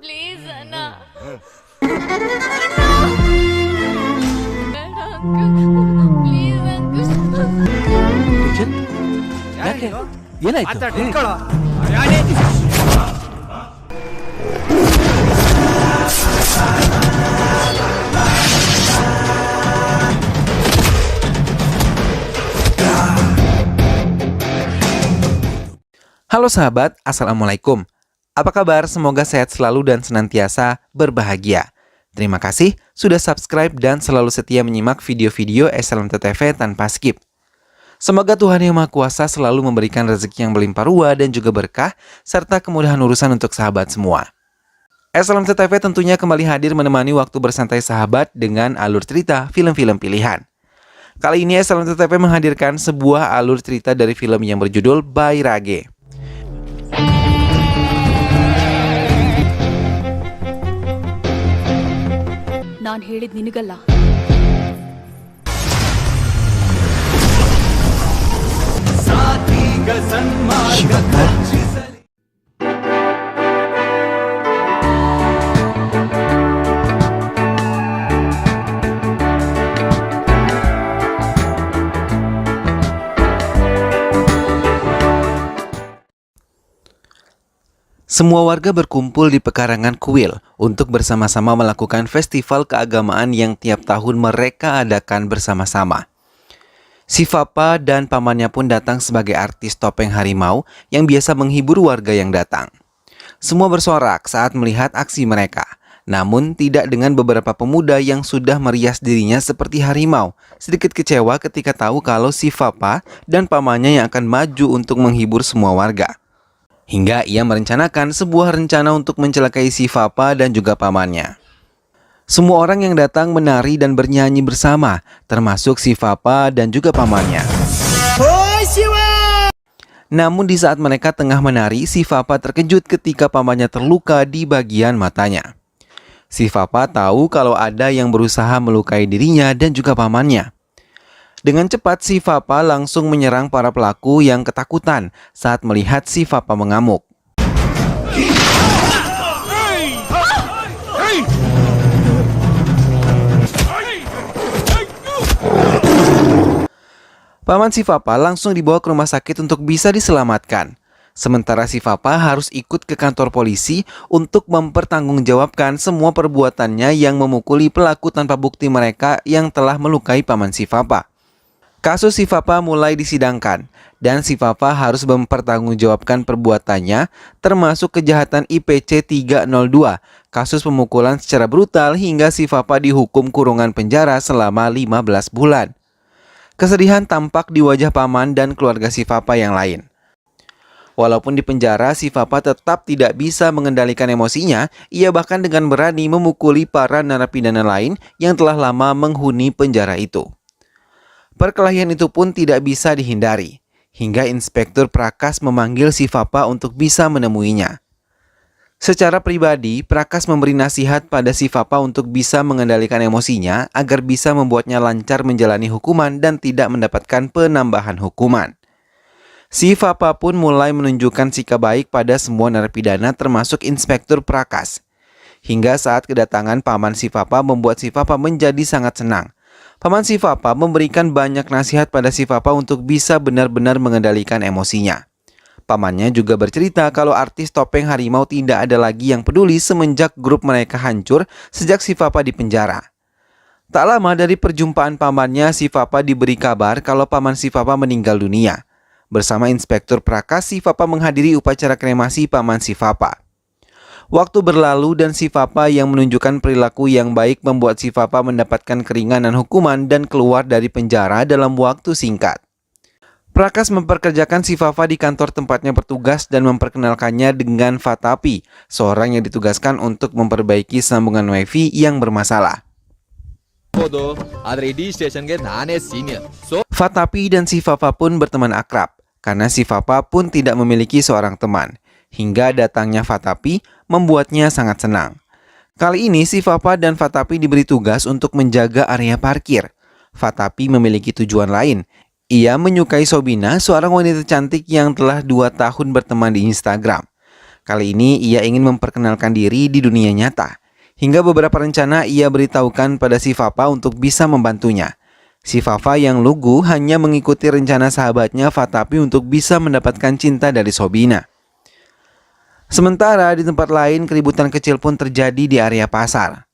प्लीज अना प्लीज ರಿಚನ್, ಯಾಕೆ? ಏನಾಯ್ತು? Halo sahabat, Assalamualaikum. Apa kabar? Semoga sehat selalu dan senantiasa berbahagia. Terima kasih sudah subscribe dan selalu setia menyimak video-video SLMT-TV tanpa skip. Semoga Tuhan Yang Maha Kuasa selalu memberikan rezeki yang berlimpah ruah dan juga berkah, serta kemudahan urusan untuk sahabat semua. SLMT-TV tentunya kembali hadir menemani waktu bersantai sahabat dengan alur cerita film-film pilihan. Kali ini SLMT-TV menghadirkan sebuah alur cerita dari film yang berjudul Bairage. ನಾನು ಹೇಳಿದ್ ನಿನಗಲ್ಲ. Semua warga berkumpul di pekarangan kuil untuk bersama-sama melakukan festival keagamaan yang tiap tahun mereka adakan bersama-sama. Si Fapa dan pamannya pun datang sebagai artis topeng harimau yang biasa menghibur warga yang datang. Semua bersorak saat melihat aksi mereka, namun tidak dengan beberapa pemuda yang sudah merias dirinya seperti harimau. Sedikit kecewa ketika tahu kalau si Fapa dan pamannya yang akan maju untuk menghibur semua warga. Hingga ia merencanakan sebuah rencana untuk mencelakai si Fapa dan juga pamannya. Semua orang yang datang menari dan bernyanyi bersama, termasuk si Fapa dan juga pamannya. Namun di saat mereka tengah menari, si Fapa terkejut ketika pamannya terluka di bagian matanya. Si Fapa tahu kalau ada yang berusaha melukai dirinya dan juga pamannya. Dengan cepat si Fapa langsung menyerang para pelaku yang ketakutan saat melihat si Fapa mengamuk. Paman si Fapa langsung dibawa ke rumah sakit untuk bisa diselamatkan. Sementara si Fapa harus ikut ke kantor polisi untuk mempertanggungjawabkan semua perbuatannya yang memukuli pelaku tanpa bukti mereka yang telah melukai paman si Fapa. Kasus si Fapa mulai disidangkan dan si Fapa harus mempertanggungjawabkan perbuatannya, termasuk kejahatan IPC 302, kasus pemukulan secara brutal hingga si Fapa dihukum kurungan penjara selama 15 bulan. Kesedihan tampak di wajah paman dan keluarga si Fapa yang lain. Walaupun di penjara, si Fapa tetap tidak bisa mengendalikan emosinya. Ia bahkan dengan berani memukuli para narapidana lain yang telah lama menghuni penjara itu. Perkelahian itu pun tidak bisa dihindari, hingga Inspektur Prakas memanggil si Fapa untuk bisa menemuinya. Secara pribadi, Prakas memberi nasihat pada si Fapa untuk bisa mengendalikan emosinya agar bisa membuatnya lancar menjalani hukuman dan tidak mendapatkan penambahan hukuman. Si Fapa pun mulai menunjukkan sikap baik pada semua narapidana termasuk Inspektur Prakas. Hingga saat kedatangan paman si Fapa membuat si Fapa menjadi sangat senang. Paman si Fapa memberikan banyak nasihat pada si Fapa untuk bisa benar-benar mengendalikan emosinya. Pamannya juga bercerita kalau artis topeng harimau tidak ada lagi yang peduli semenjak grup mereka hancur sejak si Fapa di penjara. Tak lama dari perjumpaan pamannya, si Fapa diberi kabar kalau paman si Fapa meninggal dunia. Bersama Inspektur Prakas, si Fapa menghadiri upacara kremasi paman si Fapa. Waktu berlalu dan si Fapa yang menunjukkan perilaku yang baik membuat si Fapa mendapatkan keringanan hukuman dan keluar dari penjara dalam waktu singkat. Prakas memperkerjakan si Fapa di kantor tempatnya bertugas dan memperkenalkannya dengan Fatapi, seorang yang ditugaskan untuk memperbaiki sambungan wifi yang bermasalah. Fatapi dan si Fapa pun berteman akrab, karena si Fapa pun tidak memiliki seorang teman. Hingga datangnya Fatapi membuatnya sangat senang. Kali ini si Fapa dan Fatapi diberi tugas untuk menjaga area parkir. Fatapi memiliki tujuan lain. Ia menyukai Sobina, seorang wanita cantik yang telah 2 tahun berteman di Instagram. Kali ini ia ingin memperkenalkan diri di dunia nyata. Hingga beberapa rencana ia beritahukan pada si Fafa untuk bisa membantunya. Si Fafa yang lugu hanya mengikuti rencana sahabatnya Fatapi untuk bisa mendapatkan cinta dari Sobina. Sementara di tempat lain keributan kecil pun terjadi di area pasar.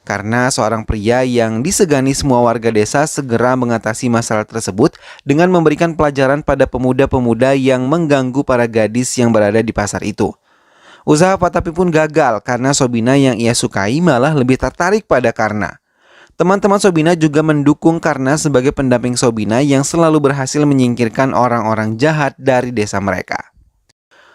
Karena seorang pria yang disegani semua warga desa segera mengatasi masalah tersebut dengan memberikan pelajaran pada pemuda-pemuda yang mengganggu para gadis yang berada di pasar itu. Usaha Fatapi pun gagal karena Sobina yang ia sukai malah lebih tertarik pada Karna. Teman-teman Sobina juga mendukung Karna sebagai pendamping Sobina yang selalu berhasil menyingkirkan orang-orang jahat dari desa mereka.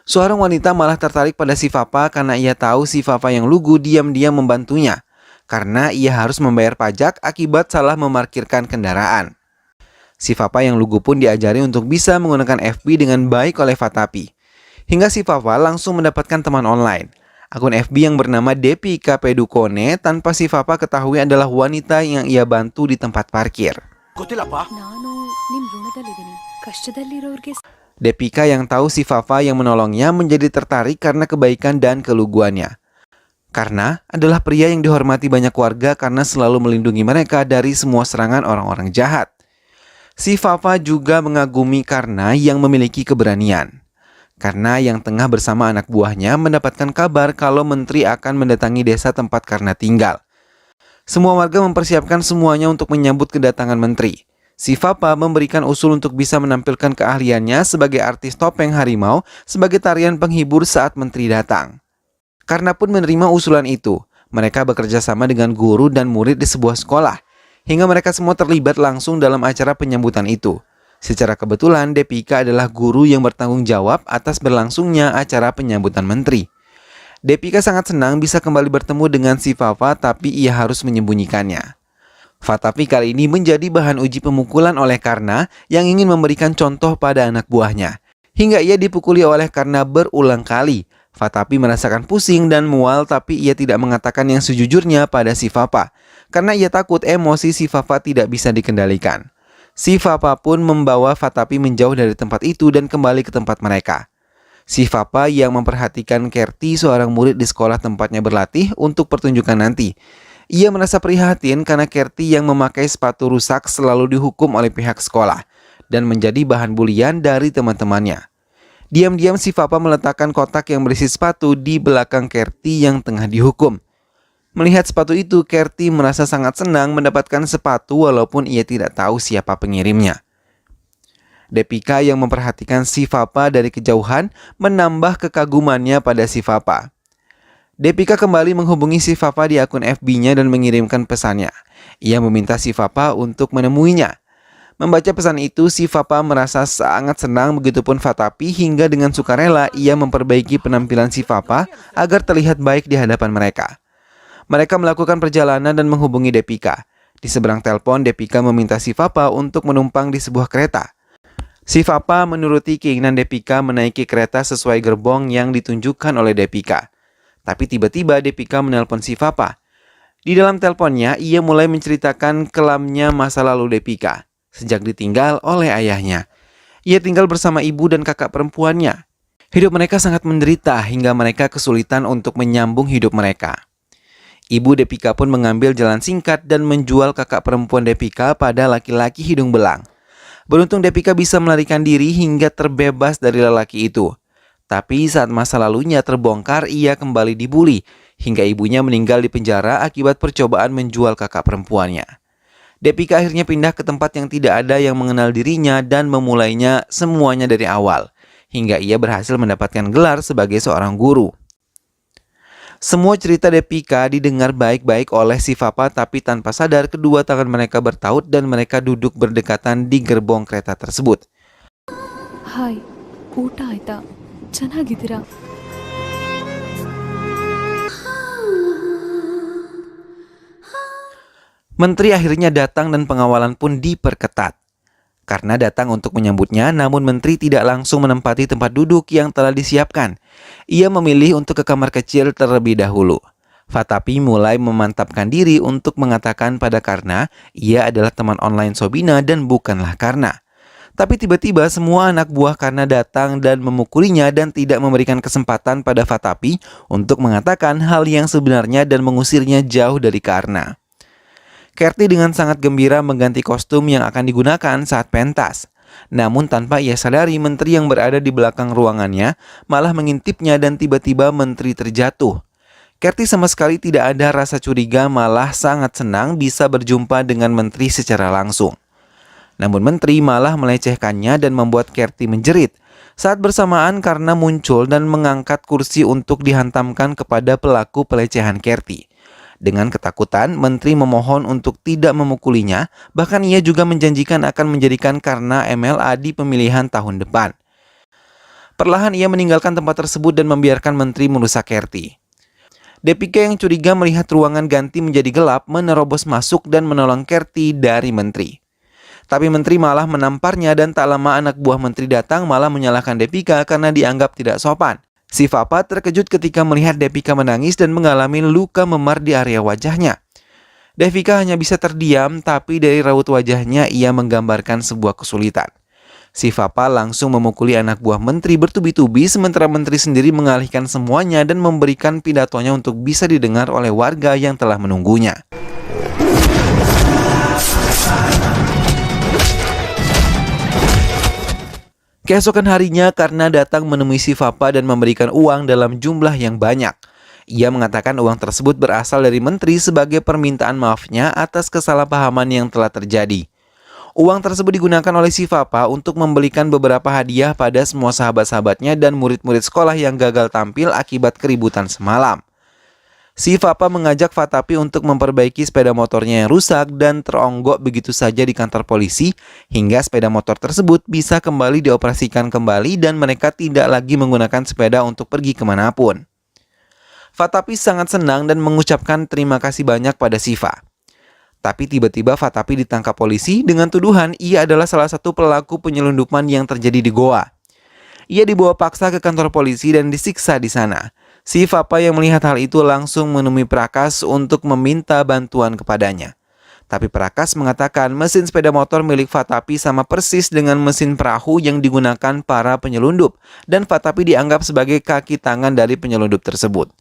Seorang wanita malah tertarik pada si Fafa karena ia tahu si Fafa yang lugu diam-diam membantunya. Karena ia harus membayar pajak akibat salah memarkirkan kendaraan. Si Fafa yang lugu pun diajari untuk bisa menggunakan FB dengan baik oleh Fatapi. Hingga si Fafa langsung mendapatkan teman online. Akun FB yang bernama Depika Pedukone tanpa si Fafa ketahui adalah wanita yang ia bantu di tempat parkir. ನಾನು ನಿಮ್ ಋಣದಲ್ಲಿದ್ದೀನಿ ಕಷ್ಟದಲ್ಲಿರೋರ್ಗೆ Depika yang tahu si Fafa yang menolongnya menjadi tertarik karena kebaikan dan keluguannya. Karena adalah pria yang dihormati banyak warga karena selalu melindungi mereka dari semua serangan orang-orang jahat. Si Fafa juga mengagumi Karna yang memiliki keberanian. Karna yang tengah bersama anak buahnya mendapatkan kabar kalau menteri akan mendatangi desa tempat Karna tinggal. Semua warga mempersiapkan semuanya untuk menyambut kedatangan menteri. Si Fafa memberikan usul untuk bisa menampilkan keahliannya sebagai artis topeng harimau sebagai tarian penghibur saat menteri datang. Karna pun menerima usulan itu. Mereka bekerja sama dengan guru dan murid di sebuah sekolah. Hingga mereka semua terlibat langsung dalam acara penyambutan itu. Secara kebetulan, Depika adalah guru yang bertanggung jawab atas berlangsungnya acara penyambutan menteri. Depika sangat senang bisa kembali bertemu dengan si Fafa, tapi ia harus menyembunyikannya. Fatapi kali ini menjadi bahan uji pemukulan oleh Karna yang ingin memberikan contoh pada anak buahnya. Hingga ia dipukuli oleh Karna berulang kali. Fatapi merasakan pusing dan mual, tapi ia tidak mengatakan yang sejujurnya pada si Fafa. Karena ia takut emosi si Fafa tidak bisa dikendalikan. Si Fafa pun membawa Fatapi menjauh dari tempat itu dan kembali ke tempat mereka. Si Fafa yang memperhatikan Kerti, seorang murid di sekolah tempatnya berlatih untuk pertunjukan nanti. Ia merasa prihatin karena Kerti yang memakai sepatu rusak selalu dihukum oleh pihak sekolah dan menjadi bahan bulian dari teman-temannya. Diam-diam si Fafa meletakkan kotak yang berisi sepatu di belakang Kerti yang tengah dihukum. Melihat sepatu itu, Kerti merasa sangat senang mendapatkan sepatu walaupun ia tidak tahu siapa pengirimnya. Depika yang memperhatikan si Fafa dari kejauhan menambah kekagumannya pada si Fafa. Depika kembali menghubungi si Fafa di akun FB-nya dan mengirimkan pesannya. Ia meminta si Fafa untuk menemuinya. Membaca pesan itu, si Fafa merasa sangat senang, begitupun Fatapi hingga dengan sukarela ia memperbaiki penampilan si Fafa agar terlihat baik di hadapan mereka. Mereka melakukan perjalanan dan menghubungi Depika. Di seberang telepon, Depika meminta si Fafa untuk menumpang di sebuah kereta. Si Fafa menuruti keinginan Depika menaiki kereta sesuai gerbong yang ditunjukkan oleh Depika. Tapi tiba-tiba Depika menelpon si Fafa. Di dalam teleponnya, ia mulai menceritakan kelamnya masa lalu Depika sejak ditinggal oleh ayahnya. Ia tinggal bersama ibu dan kakak perempuannya. Hidup mereka sangat menderita hingga mereka kesulitan untuk menyambung hidup mereka. Ibu Depika pun mengambil jalan singkat dan menjual kakak perempuan Depika pada laki-laki hidung belang. Beruntung Depika bisa melarikan diri hingga terbebas dari lelaki itu. Tapi saat masa lalunya terbongkar, ia kembali dibuli hingga ibunya meninggal di penjara akibat percobaan menjual kakak perempuannya. Depika akhirnya pindah ke tempat yang tidak ada yang mengenal dirinya dan memulainya semuanya dari awal, hingga ia berhasil mendapatkan gelar sebagai seorang guru. Semua cerita Depika didengar baik-baik oleh si Fafa, tapi tanpa sadar kedua tangan mereka bertaut dan mereka duduk berdekatan di gerbong kereta tersebut. Hi ಊಟ ಆಯ್ತಾ ಚೆನ್ನಾಗಿದ್ದೀರಾ Menteri akhirnya datang dan pengawalan pun diperketat. Karena datang untuk menyambutnya, namun menteri tidak langsung menempati tempat duduk yang telah disiapkan. Ia memilih untuk ke kamar kecil terlebih dahulu. Fatapi mulai memantapkan diri untuk mengatakan pada Karna ia adalah teman online Sobina dan bukanlah Karna. Tapi tiba-tiba semua anak buah Karna datang dan memukulinya dan tidak memberikan kesempatan pada Fatapi untuk mengatakan hal yang sebenarnya dan mengusirnya jauh dari Karna. Kerti dengan sangat gembira mengganti kostum yang akan digunakan saat pentas. Namun tanpa ia sadari, menteri yang berada di belakang ruangannya malah mengintipnya dan tiba-tiba menteri terjatuh. Kerti sama sekali tidak ada rasa curiga, malah sangat senang bisa berjumpa dengan menteri secara langsung. Namun menteri malah melecehkannya dan membuat Kerti menjerit. Saat bersamaan Karna muncul dan mengangkat kursi untuk dihantamkan kepada pelaku pelecehan Kerti. Dengan ketakutan, menteri memohon untuk tidak memukulinya, bahkan ia juga menjanjikan akan menjadikan Karna MLA di pemilihan tahun depan. Perlahan ia meninggalkan tempat tersebut dan membiarkan menteri merusak Kerti. Depika yang curiga melihat ruangan ganti menjadi gelap, menerobos masuk dan menolong Kerti dari menteri. Tapi menteri malah menamparnya dan tak lama anak buah menteri datang malah menyalahkan Depika karena dianggap tidak sopan. Si Fapa terkejut ketika melihat Depika menangis dan mengalami luka memar di area wajahnya. Depika hanya bisa terdiam, tapi dari raut wajahnya ia menggambarkan sebuah kesulitan. Si Fapa langsung memukuli anak buah menteri bertubi-tubi, sementara menteri sendiri mengalihkan semuanya dan memberikan pidatonya untuk bisa didengar oleh warga yang telah menunggunya. Keesokan harinya Karna datang menemui si Fapa dan memberikan uang dalam jumlah yang banyak. Ia mengatakan uang tersebut berasal dari menteri sebagai permintaan maafnya atas kesalahpahaman yang telah terjadi. Uang tersebut digunakan oleh si Fapa untuk membelikan beberapa hadiah pada semua sahabat-sahabatnya dan murid-murid sekolah yang gagal tampil akibat keributan semalam. Si Fapa mengajak Fatapi untuk memperbaiki sepeda motornya yang rusak dan teronggok begitu saja di kantor polisi hingga sepeda motor tersebut bisa kembali dioperasikan kembali dan mereka tidak lagi menggunakan sepeda untuk pergi kemanapun. Fatapi sangat senang dan mengucapkan terima kasih banyak pada Siva. Tapi tiba-tiba Fatapi ditangkap polisi dengan tuduhan ia adalah salah satu pelaku penyelundupan yang terjadi di Goa. Ia dibawa paksa ke kantor polisi dan disiksa di sana. Si Fapa yang melihat hal itu langsung menemui Prakas untuk meminta bantuan kepadanya. Tapi Prakas mengatakan mesin sepeda motor milik Fatapi sama persis dengan mesin perahu yang digunakan para penyelundup dan Fatapi dianggap sebagai kaki tangan dari penyelundup tersebut.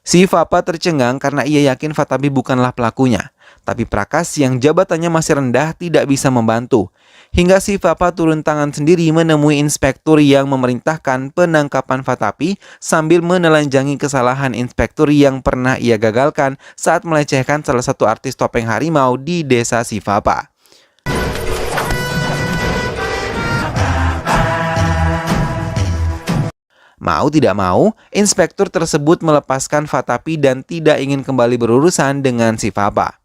Si Fapa tercengang karena ia yakin Fatapi bukanlah pelakunya. Tapi Prakas yang jabatannya masih rendah tidak bisa membantu. Hingga si Fapa turun tangan sendiri menemui inspektur yang memerintahkan penangkapan Fatapi sambil menelanjangi kesalahan inspektur yang pernah ia gagalkan saat melecehkan salah satu artis topeng harimau di desa si Fapa. Mau tidak mau, inspektur tersebut melepaskan Fatapi dan tidak ingin kembali berurusan dengan si Fapa.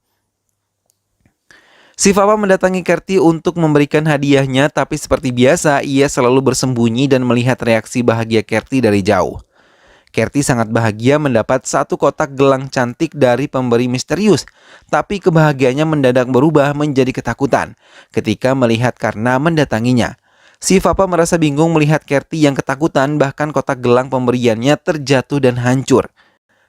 Si Fapa mendatangi Kerti untuk memberikan hadiahnya, tapi seperti biasa ia selalu bersembunyi dan melihat reaksi bahagia Kerti dari jauh. Kerti sangat bahagia mendapat satu kotak gelang cantik dari pemberi misterius, tapi kebahagiaannya mendadak berubah menjadi ketakutan ketika melihat Karna mendatanginya. Si Fapa merasa bingung melihat Kerti yang ketakutan, bahkan kotak gelang pemberiannya terjatuh dan hancur.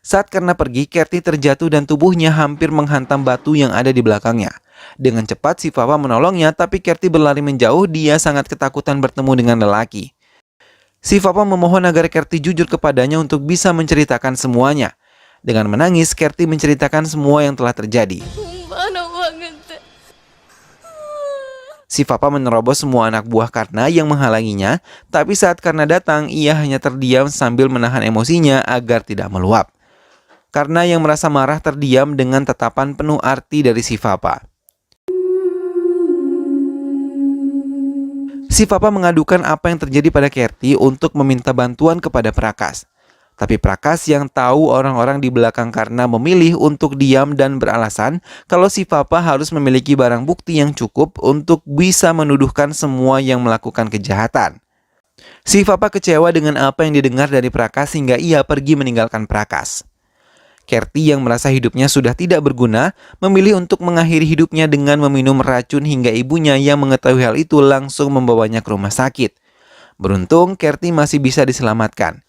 Saat Karna pergi, Kerti terjatuh dan tubuhnya hampir menghantam batu yang ada di belakangnya. Dengan cepat si Fapa menolongnya, tapi Kerti berlari menjauh, dia sangat ketakutan bertemu dengan lelaki. Si Fapa memohon agar Kerti jujur kepadanya untuk bisa menceritakan semuanya. Dengan menangis, Kerti menceritakan semua yang telah terjadi. Si Fapa menerobos semua anak buah Karna yang menghalanginya, tapi saat Karna datang, ia hanya terdiam sambil menahan emosinya agar tidak meluap. Karna yang merasa marah terdiam dengan tatapan penuh arti dari si Fapa. Si Fapa mengadukan apa yang terjadi pada Kerti untuk meminta bantuan kepada Prakas. Tapi Prakas yang tahu orang-orang di belakang Karna memilih untuk diam dan beralasan kalau si Fapa harus memiliki barang bukti yang cukup untuk bisa menuduhkan semua yang melakukan kejahatan. Si Fapa kecewa dengan apa yang didengar dari Prakas hingga ia pergi meninggalkan Prakas. Kerti yang merasa hidupnya sudah tidak berguna memilih untuk mengakhiri hidupnya dengan meminum racun hingga ibunya yang mengetahui hal itu langsung membawanya ke rumah sakit. Beruntung Kerti masih bisa diselamatkan.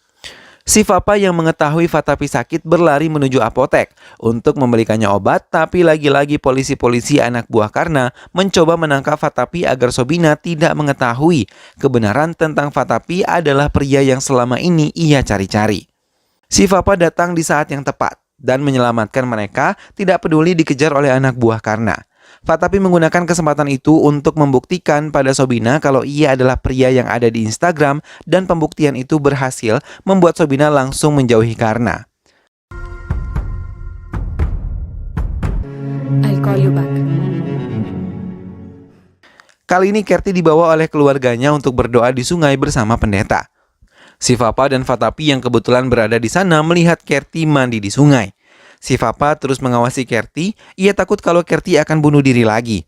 Si Papa yang mengetahui Fatapi sakit berlari menuju apotek untuk membelikannya obat, tapi lagi-lagi polisi-polisi anak buah Karna mencoba menangkap Fatapi agar Sobina tidak mengetahui kebenaran tentang Fatapi adalah pria yang selama ini ia cari-cari. Si Papa datang di saat yang tepat dan menyelamatkan mereka, tidak peduli dikejar oleh anak buah Karna. Fatapi menggunakan kesempatan itu untuk membuktikan pada Sobina kalau ia adalah pria yang ada di Instagram, dan pembuktian itu berhasil membuat Sobina langsung menjauhi Karna. I'll call you back. Kali ini Kerti dibawa oleh keluarganya untuk berdoa di sungai bersama pendeta. Si Papa dan Fatapi yang kebetulan berada di sana melihat Kerti mandi di sungai. Si Papa terus mengawasi Kerti, ia takut kalau Kerti akan bunuh diri lagi.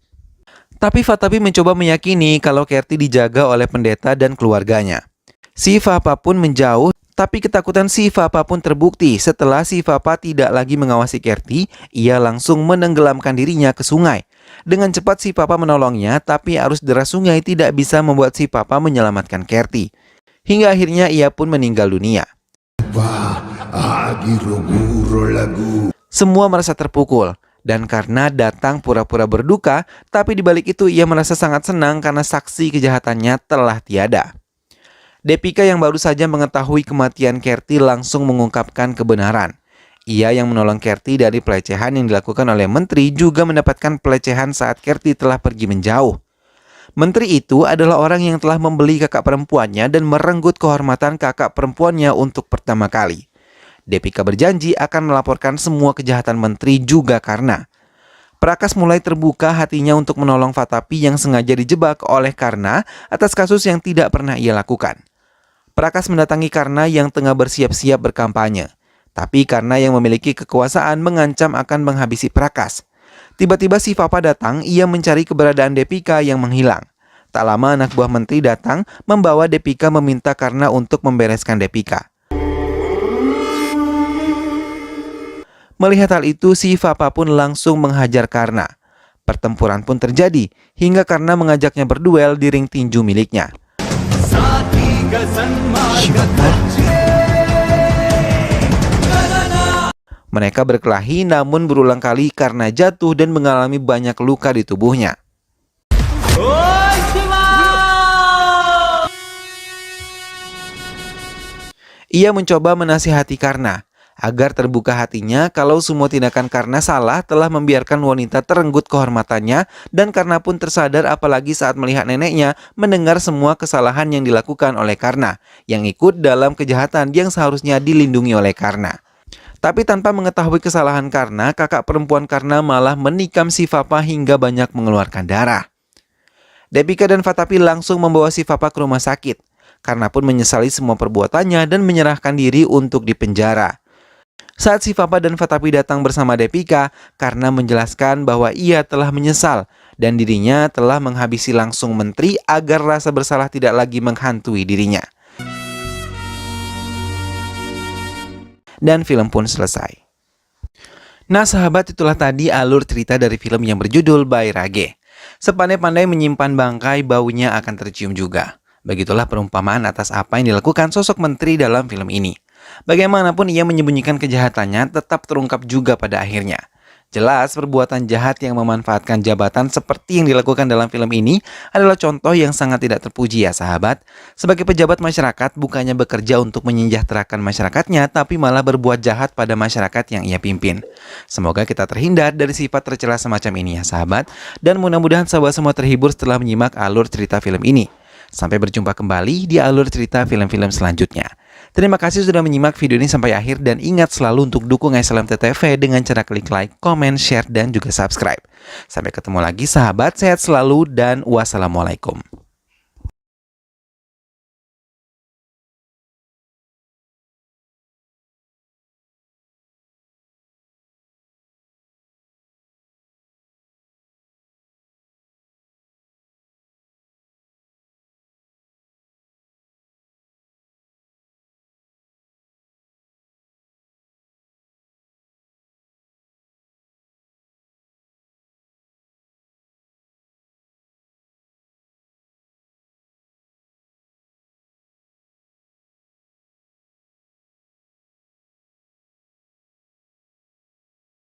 Tapi Fatapi mencoba meyakini kalau Kerti dijaga oleh pendeta dan keluarganya. Si Papa pun menjauh, tapi ketakutan si Papa pun terbukti setelah si Papa tidak lagi mengawasi Kerti, ia langsung menenggelamkan dirinya ke sungai. Dengan cepat si Papa menolongnya, tapi arus deras sungai tidak bisa membuat si Papa menyelamatkan Kerti. Hingga akhirnya ia pun meninggal dunia. Semua merasa terpukul, dan karena datang pura-pura berduka, tapi di balik itu ia merasa sangat senang karena saksi kejahatannya telah tiada. Depika yang baru saja mengetahui kematian Kerti langsung mengungkapkan kebenaran. Ia yang menolong Kerti dari pelecehan yang dilakukan oleh menteri juga mendapatkan pelecehan saat Kerti telah pergi menjauh. Menteri itu adalah orang yang telah membeli kakak perempuannya dan merenggut kehormatan kakak perempuannya untuk pertama kali. Depika berjanji akan melaporkan semua kejahatan menteri juga Karna. Prakas mulai terbuka hatinya untuk menolong Fatapi yang sengaja dijebak oleh Karna atas kasus yang tidak pernah ia lakukan. Prakas mendatangi Karna yang tengah bersiap-siap berkampanye. Tapi Karna yang memiliki kekuasaan mengancam akan menghabisi Prakas. Tiba-tiba si Papa datang, ia mencari keberadaan Depika yang menghilang. Tak lama anak buah menteri datang membawa Depika meminta Karna untuk membereskan Depika. Melihat hal itu, si Papa pun langsung menghajar Karna. Pertempuran pun terjadi, hingga Karna mengajaknya berduel di ring tinju miliknya. Mereka berkelahi, namun berulang kali Karna jatuh dan mengalami banyak luka di tubuhnya. Ia mencoba menasihati Karna agar terbuka hatinya kalau semua tindakan Karna salah telah membiarkan wanita terenggut kehormatannya, dan Karna pun tersadar apalagi saat melihat neneknya mendengar semua kesalahan yang dilakukan oleh Karna yang ikut dalam kejahatan yang seharusnya dilindungi oleh Karna. Tapi tanpa mengetahui kesalahan Karna, kakak perempuan Karna malah menikam si Papa hingga banyak mengeluarkan darah. Depika dan Fatapi langsung membawa si Papa ke rumah sakit. Karna pun menyesali semua perbuatannya dan menyerahkan diri untuk dipenjara. Saat si Papa dan Fatapi datang bersama Depika, Karna menjelaskan bahwa ia telah menyesal dan dirinya telah menghabisi langsung menteri agar rasa bersalah tidak lagi menghantui dirinya. Dan film pun selesai. Nah sahabat, itulah tadi alur cerita dari film yang berjudul Bairage. Sepandai-pandai menyimpan bangkai, baunya akan tercium juga. Begitulah perumpamaan atas apa yang dilakukan sosok menteri dalam film ini. Bagaimanapun ia menyembunyikan kejahatannya tetap terungkap juga pada akhirnya. Jelas perbuatan jahat yang memanfaatkan jabatan seperti yang dilakukan dalam film ini adalah contoh yang sangat tidak terpuji ya sahabat. Sebagai pejabat masyarakat bukannya bekerja untuk menyejahterakan masyarakatnya, tapi malah berbuat jahat pada masyarakat yang ia pimpin. Semoga kita terhindar dari sifat tercela semacam ini ya sahabat. Dan mudah-mudahan sahabat semua terhibur setelah menyimak alur cerita film ini. Sampai berjumpa kembali di alur cerita film-film selanjutnya. Terima kasih sudah menyimak video ini sampai akhir, dan ingat selalu untuk dukung SLMT TV dengan cara klik like, comment, share, dan juga subscribe. Sampai ketemu lagi sahabat, sehat selalu dan wassalamualaikum.